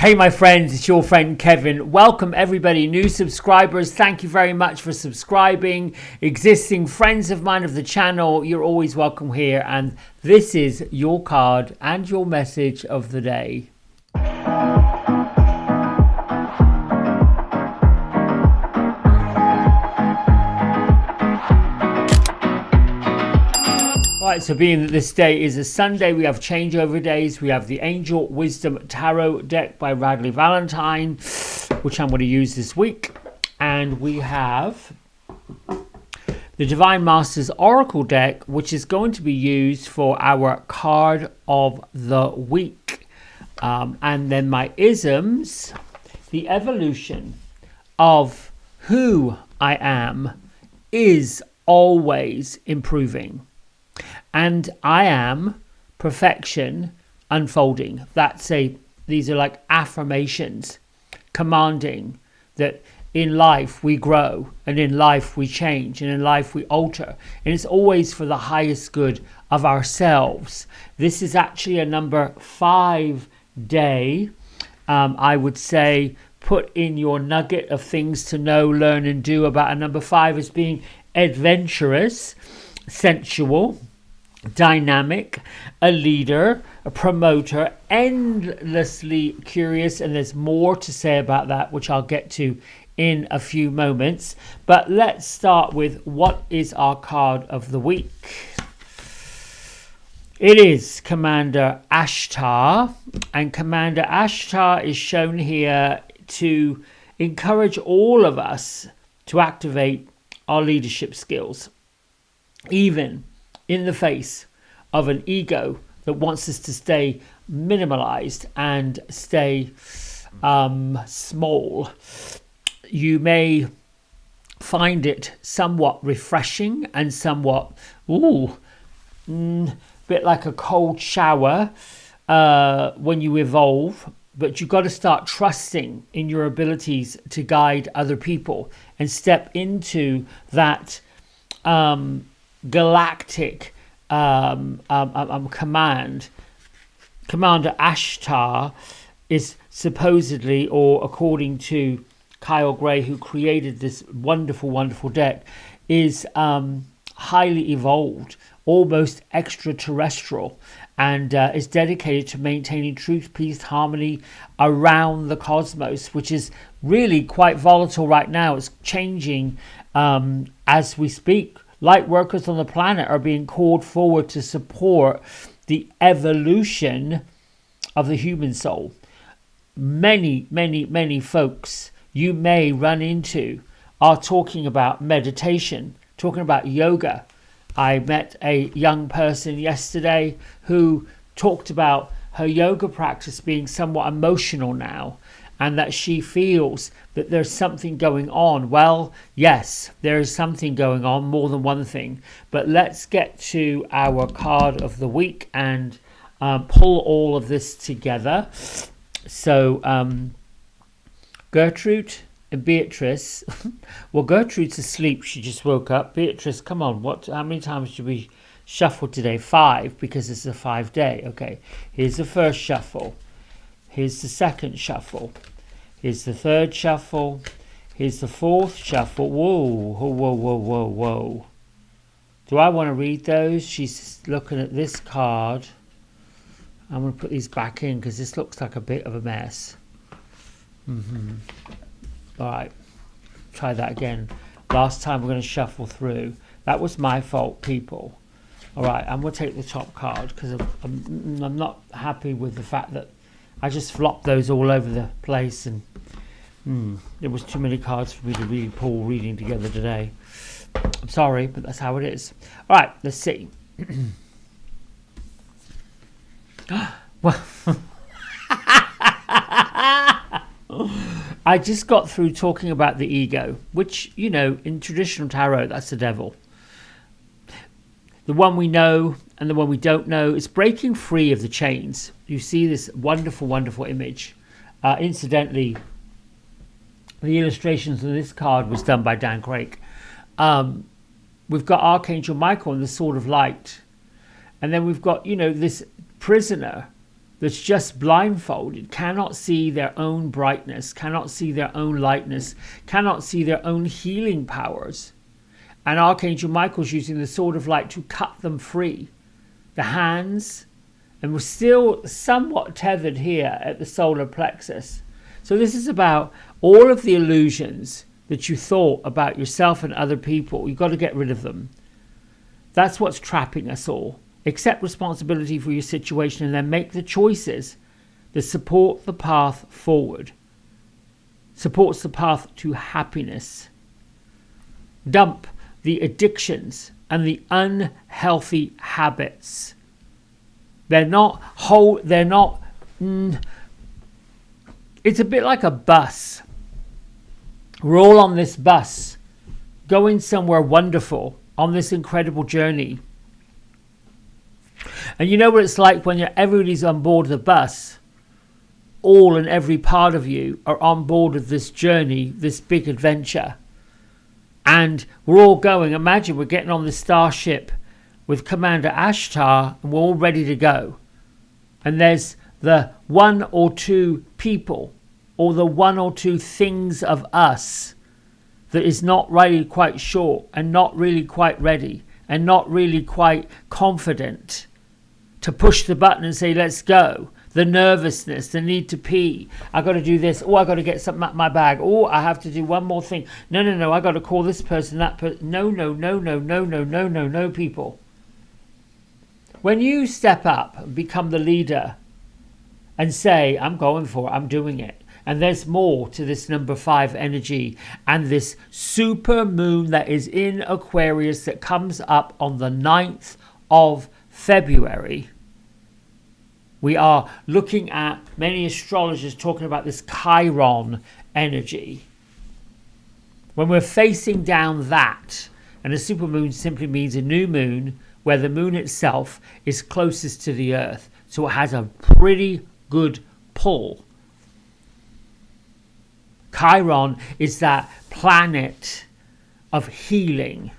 Hey my friends, it's your friend Kevin. Welcome everybody, new subscribers. Thank you very much for subscribing. Existing friends of mine of the channel, you're always welcome here. And this is your card and your message of the day. Right, so being that this day is a Sunday, we have changeover days. We have the Angel Wisdom Tarot deck by Radley Valentine, which I'm going to use this week. And we have the Divine Masters Oracle deck, which is going to be used for our card of the week. And then my isms, the evolution of who I am is always improving. And I am perfection unfolding. These are like affirmations commanding that in life we grow, and in life we change, and in life we alter. And it's always for the highest good of ourselves. This is actually a number 5 day. I would say put in your nugget of things to know, learn and do about a number 5 as being adventurous, sensual, dynamic, a leader, a promoter, endlessly curious, and there's more to say about that, which I'll get to in a few moments. But let's start with what is our card of the week. It is Commander Ashtar, and Commander Ashtar is shown here to encourage all of us to activate our leadership skills, even in the face of an ego that wants us to stay minimalized and stay small. You may find it somewhat refreshing and somewhat bit like a cold shower when you evolve, but you've got to start trusting in your abilities to guide other people and step into that galactic command. Commander Ashtar is supposedly, or according to Kyle Gray, who created this wonderful deck, is highly evolved, almost extraterrestrial, and is dedicated to maintaining truth, peace, harmony around the cosmos, which is really quite volatile right now. It's changing as we speak. Light workers on the planet are being called forward to support the evolution of the human soul. Many folks you may run into are talking about meditation, talking about yoga. I met a young person yesterday who talked about her yoga practice being somewhat emotional now, and that she feels that there's something going on. Well, yes, there is something going on, more than one thing. But let's get to our card of the week and pull all of this together. So Gertrude and Beatrice. Well, Gertrude's asleep. She just woke up. Beatrice, come on. How many times should we shuffle today? 5, because it's a 5 day. Okay, here's the first shuffle. Here's the second shuffle. Here's the third shuffle. Here's the fourth shuffle. Whoa. Do I want to read those? She's looking at this card. I'm going to put these back in because this looks like a bit of a mess. All right. Try that again. Last time we're going to shuffle through. That was my fault, people. All right. I'm going to take the top card because I'm not happy with the fact that I just flopped those all over the place, and there was too many cards for me to really pull reading together today. I'm sorry, but that's how it is. All right, let's see. Well, I just got through talking about the ego, which, you know, in traditional tarot, that's the devil. The one we know and the one we don't know is breaking free of the chains. You see this wonderful image. Incidentally, the illustrations of this card was done by Dan Craig. We've got Archangel Michael and the Sword of Light. And then we've got, you know, this prisoner that's just blindfolded, cannot see their own brightness, cannot see their own lightness, cannot see their own healing powers. And Archangel Michael's using the sword of light to cut them free. The hands, and we're still somewhat tethered here at the solar plexus. So this is about all of the illusions that you thought about yourself and other people. You've got to get rid of them. That's what's trapping us all. Accept responsibility for your situation and then make the choices that support the path forward. Supports the path to happiness. Dump the addictions and the unhealthy habits. They're not whole, they're not... it's a bit like a bus. We're all on this bus, going somewhere wonderful, on this incredible journey. And you know what it's like when everybody's on board the bus. All and every part of you are on board of this journey, this big adventure. And we're all going. Imagine we're getting on the starship with Commander Ashtar and we're all ready to go. And there's the one or two people or the one or two things of us that is not really quite sure and not really quite ready and not really quite confident to push the button and say, let's go. The nervousness, the need to pee. I got to do this. Oh, I got to get something out of my bag. Oh, I have to do one more thing. No. I got to call this person, that person. No, people. When you step up and become the leader and say, I'm going for it, I'm doing it. And there's more to this number 5 energy and this super moon that is in Aquarius that comes up on the 9th of February. We are looking at many astrologers talking about this Chiron energy. When we're facing down that, and a supermoon simply means a new moon where the moon itself is closest to the earth. So it has a pretty good pull. Chiron is that planet of healing.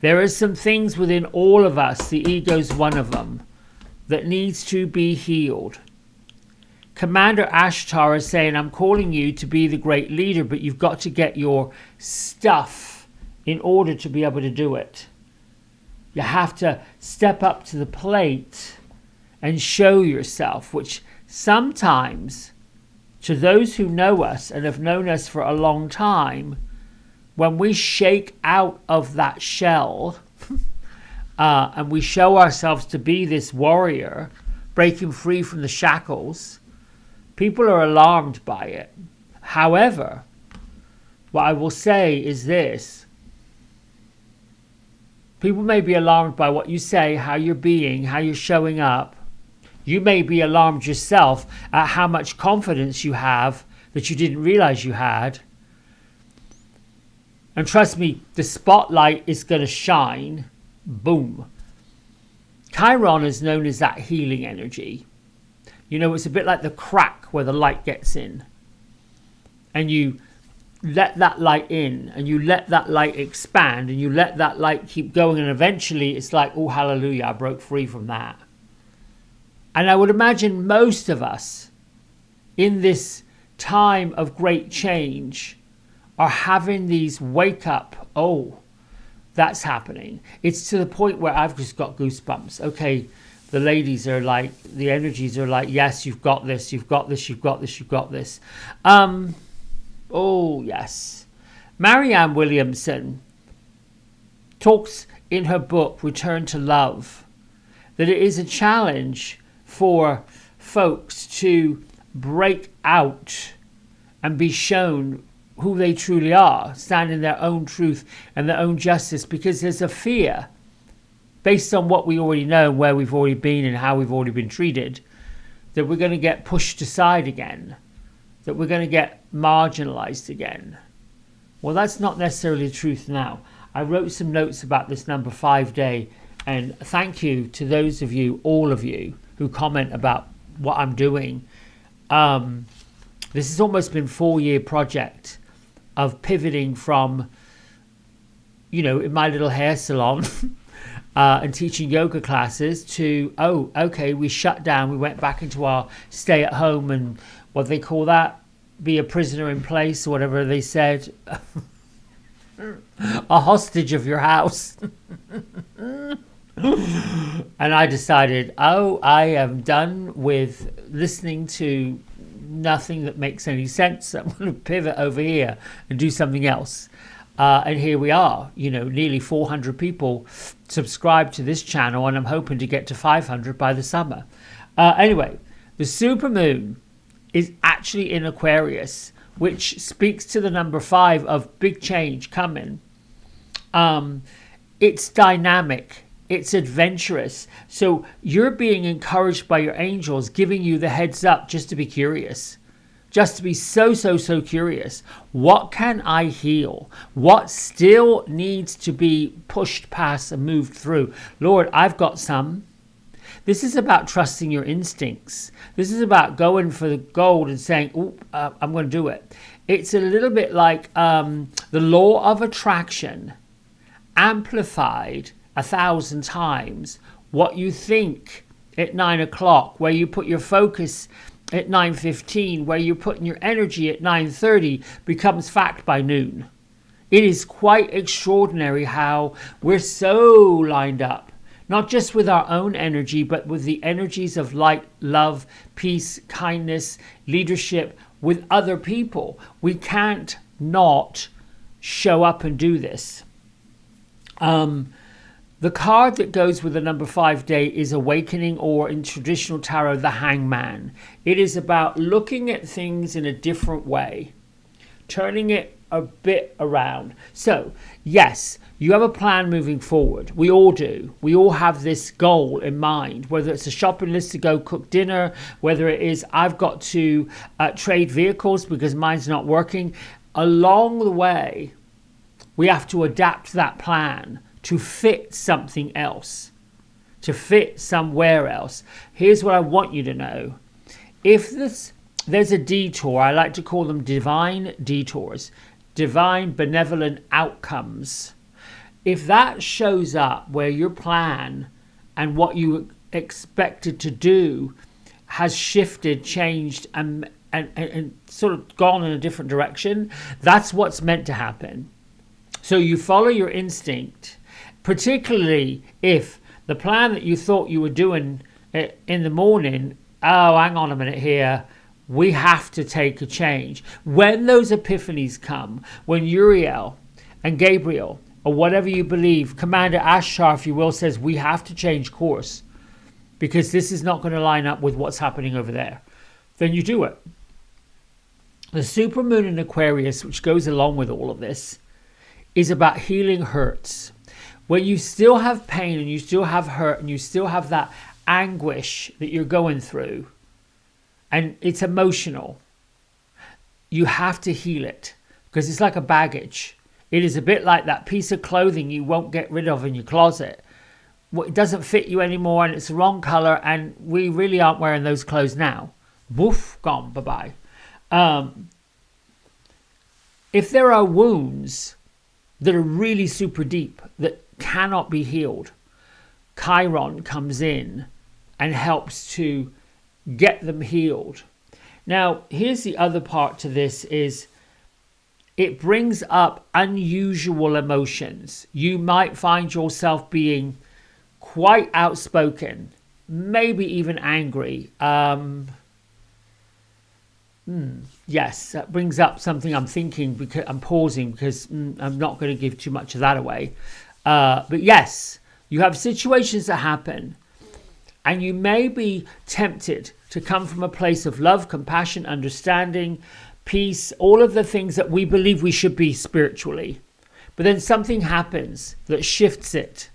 There are some things within all of us, the ego's one of them, that needs to be healed. Commander Ashtar is saying, I'm calling you to be the great leader, but you've got to get your stuff in order to be able to do it. You have to step up to the plate and show yourself, which sometimes, to those who know us and have known us for a long time, when we shake out of that shell and we show ourselves to be this warrior, breaking free from the shackles, people are alarmed by it. However, what I will say is this. People may be alarmed by what you say, how you're being, how you're showing up. You may be alarmed yourself at how much confidence you have that you didn't realize you had. And trust me, the spotlight is going to shine. Boom. Chiron is known as that healing energy. You know, it's a bit like the crack where the light gets in. And you let that light in, and you let that light expand, and you let that light keep going, and eventually it's like, oh, hallelujah, I broke free from that. And I would imagine most of us in this time of great change are having these wake up, oh, that's happening. It's to the point where I've just got goosebumps. Okay, the ladies are like, the energies are like, yes, you've got this, you've got this, you've got this, you've got this. Oh, yes. Marianne Williamson talks in her book, Return to Love, that it is a challenge for folks to break out and be shown who they truly are, stand in their own truth and their own justice, because there's a fear based on what we already know and where we've already been and how we've already been treated, that we're going to get pushed aside again, that we're going to get marginalized again. Well, that's not necessarily the truth now. I wrote some notes about this number 5 day, and thank you to those of you, all of you, who comment about what I'm doing. This has almost been a 4-year project of pivoting from, you know, in my little hair salon and teaching yoga classes to, oh, okay, we shut down. We went back into our stay at home and what they call that, be a prisoner in place or whatever they said, a hostage of your house. And I decided, oh, I am done with listening to nothing that makes any sense. I'm going to pivot over here and do something else. And here we are, nearly 400 people subscribe to this channel, and I'm hoping to get to 500 by the summer. Anyway, the supermoon is actually in Aquarius, which speaks to the number 5 of big change coming. It's dynamic. It's adventurous. So you're being encouraged by your angels, giving you the heads up just to be curious. Just to be so curious. What can I heal? What still needs to be pushed past and moved through? Lord, I've got some. This is about trusting your instincts. This is about going for the gold and saying, I'm going to do it. It's a little bit like the law of attraction amplified 1,000 times. What you think at 9 o'clock, where you put your focus at 9:15, where you're putting your energy at 9:30, becomes fact by noon. It is quite extraordinary how we're so lined up, not just with our own energy, but with the energies of light, love, peace, kindness, leadership with other people. We can't not show up and do this. The card that goes with the number 5 day is Awakening, or in traditional tarot, the Hangman. It is about looking at things in a different way, turning it a bit around. So, yes, you have a plan moving forward. We all do. We all have this goal in mind, whether it's a shopping list to go cook dinner, whether it is I've got to trade vehicles because mine's not working. Along the way, we have to adapt that plan to fit something else, to fit somewhere else. Here's what I want you to know. If there's a detour, I like to call them divine detours, divine benevolent outcomes. If that shows up where your plan and what you expected to do has shifted, changed, and sort of gone in a different direction, that's what's meant to happen. So you follow your instinct, particularly if the plan that you thought you were doing in the morning, oh, hang on a minute here, we have to take a change. When those epiphanies come, when Uriel and Gabriel, or whatever you believe, Commander Ashtar, if you will, says we have to change course because this is not going to line up with what's happening over there, then you do it. The supermoon in Aquarius, which goes along with all of this, is about healing hurts. When you still have pain and you still have hurt and you still have that anguish that you're going through, and it's emotional, you have to heal it because it's like a baggage. It is a bit like that piece of clothing you won't get rid of in your closet. It doesn't fit you anymore and it's the wrong color and we really aren't wearing those clothes now. Woof, gone, bye-bye. If there are wounds that are really super deep that cannot be healed, Chiron comes in and helps to get them healed. Now, here's the other part to this is it brings up unusual emotions. You might find yourself being quite outspoken, maybe even angry. Yes, that brings up something I'm thinking because I'm pausing because I'm not going to give too much of that away. But yes, you have situations that happen and you may be tempted to come from a place of love, compassion, understanding, peace, all of the things that we believe we should be spiritually. But then something happens that shifts it.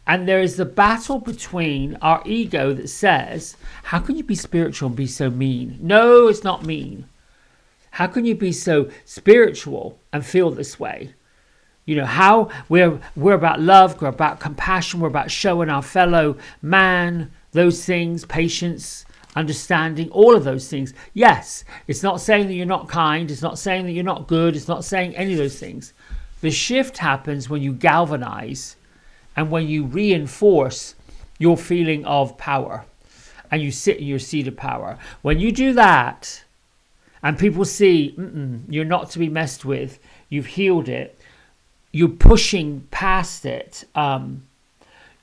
And there is the battle between our ego that says, how can you be spiritual and be so mean? No, it's not mean. How can you be so spiritual and feel this way? You know, how we're about love, we're about compassion, we're about showing our fellow man those things, patience, understanding, all of those things. Yes, it's not saying that you're not kind, it's not saying that you're not good, it's not saying any of those things. The shift happens when you galvanize and when you reinforce your feeling of power and you sit in your seat of power, when you do that and people see you're not to be messed with, you've healed it, you're pushing past it,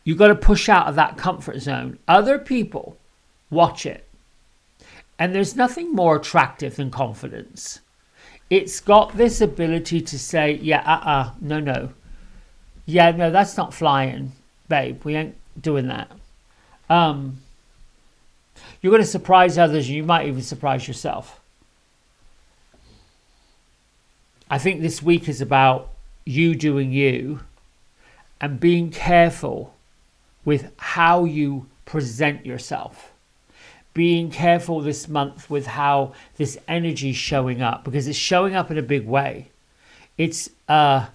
you've got to push out of that comfort zone. Other people watch it. And there's nothing more attractive than confidence. It's got this ability to say, yeah, no. Yeah, no, that's not flying, babe. We ain't doing that. You're going to surprise others, and you might even surprise yourself. I think this week is about you doing you and being careful with how you present yourself. Being careful this month with how this energy is showing up, because it's showing up in a big way. It's sort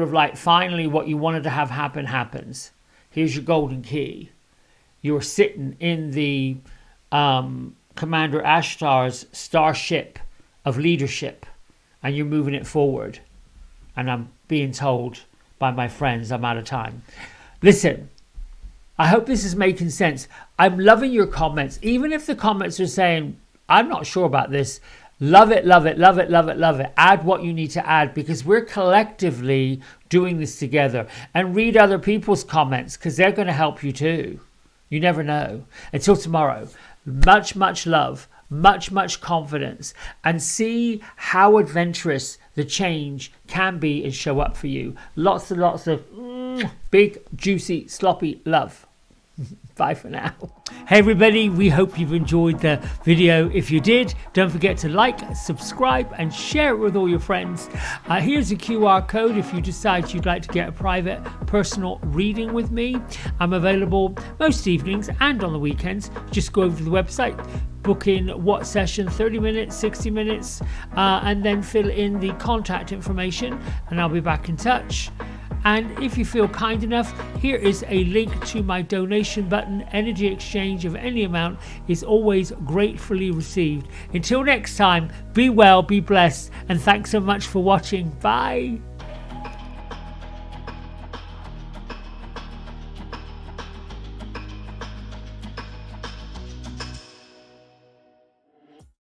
of like finally what you wanted to have happen happens. Here's your golden key. You're sitting in the Commander Ashtar's starship of leadership, and you're moving it forward. And I'm being told by my friends I'm out of time. Listen, I hope this is making sense. I'm loving your comments. Even if the comments are saying, I'm not sure about this, love it, love it, love it, love it, love it. Add what you need to add, because we're collectively doing this together. And read other people's comments, because they're going to help you too. You never know. Until tomorrow, much, much love, much confidence, and see how adventurous the change can be and show up for you. Lots and lots of big, juicy, sloppy love. Bye for now. Hey everybody, we hope you've enjoyed the video. If you did, don't forget to like, subscribe and share it with all your friends. Here's a QR code if you decide you'd like to get a private personal reading with me. I'm available most evenings and on the weekends. Just go over to the website, book in what session, 30 minutes, 60 minutes, and then fill in the contact information and I'll be back in touch. And if you feel kind enough, here is a link to my donation button. Energy exchange of any amount is always gratefully received. Until next time, be well, be blessed, and thanks so much for watching. Bye.